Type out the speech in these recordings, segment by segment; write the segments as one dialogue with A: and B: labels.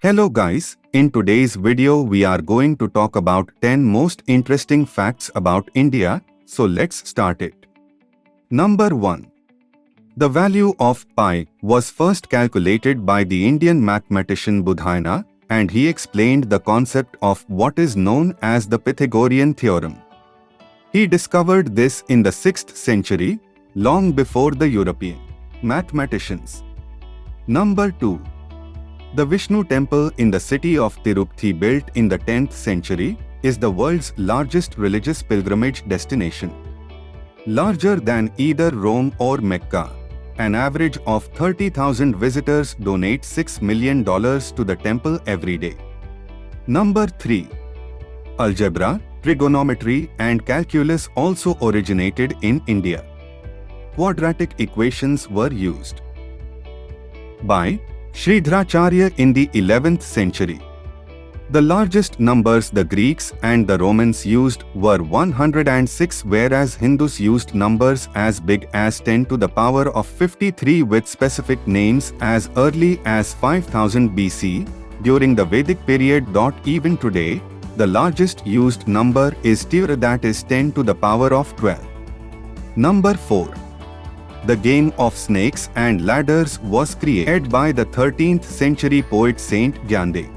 A: Hello guys, in today's video we are going to talk about 10 most interesting facts about India, so let's start it. Number 1. The value of pi was first calculated by the Indian mathematician Budhaina, and he explained the concept of what is known as the Pythagorean theorem. He discovered this in the 6th century, long before the European mathematicians. Number 2. The Vishnu temple in the city of Tirupati, built in the 10th century, is the world's largest religious pilgrimage destination. Larger than either Rome or Mecca, an average of 30,000 visitors donate $6 million to the temple every day. Number 3. Algebra, trigonometry and calculus also originated in India. Quadratic equations were used by Sridharacharya in the 11th century. The largest numbers the Greeks and the Romans used were 106, whereas Hindus used numbers as big as 10 to the power of 53 with specific names as early as 5000 BC. During the Vedic period. Even today, the largest used number is Tir, that is 10 to the power of 12. Number 4. The game of snakes and ladders was created by the 13th century poet Saint Gyandev.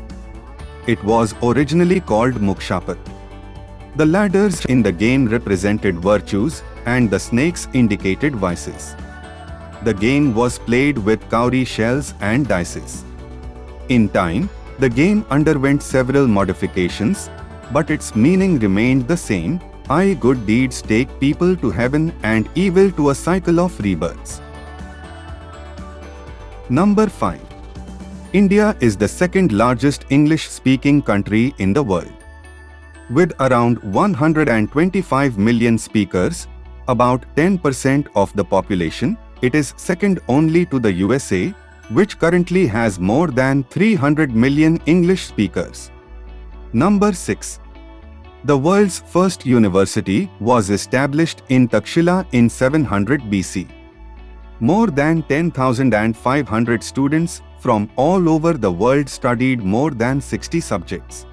A: It was originally called Mukshapat. The ladders in the game represented virtues and the snakes indicated vices. The game was played with cowrie shells and dice. In time, the game underwent several modifications, but its meaning remained the same. Good deeds take people to heaven and evil to a cycle of rebirths. Number 5. India is the second largest English-speaking country in the world. With around 125 million speakers, about 10% of the population, it is second only to the USA, which currently has more than 300 million English speakers. Number 6. The world's first university was established in Takshila in 700 BC. More than 10,500 students from all over the world studied more than 60 subjects.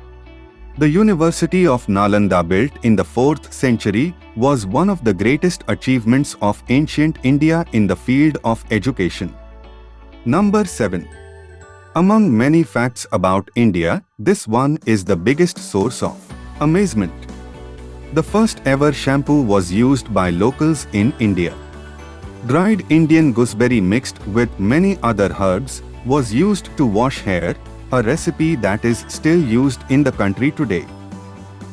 A: The University of Nalanda, built in the 4th century, was one of the greatest achievements of ancient India in the field of education. Number 7. Among many facts about India, this one is the biggest source of amazement. The first ever shampoo was used by locals in India. Dried Indian gooseberry mixed with many other herbs was used to wash hair, a recipe that is still used in the country today.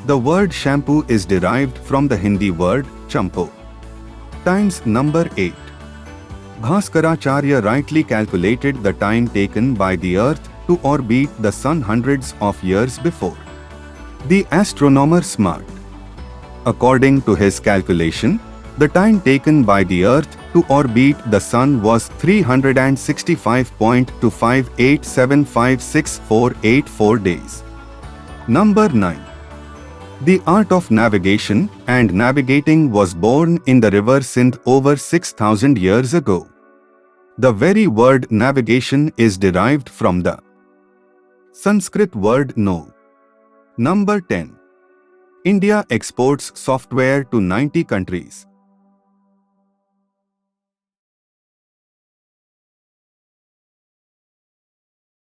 A: The word shampoo is derived from the Hindi word champo. Times. Number 8. Bhaskaracharya rightly calculated the time taken by the earth to orbit the sun hundreds of years before the astronomer Smart. According to his calculation, the time taken by the earth to orbit the sun was 365.258756484 days. Number 9. The art of navigation and navigating was born in the river Sindh over 6,000 years ago. The very word navigation is derived from the Sanskrit word no. Number 10. India exports software to 90 countries.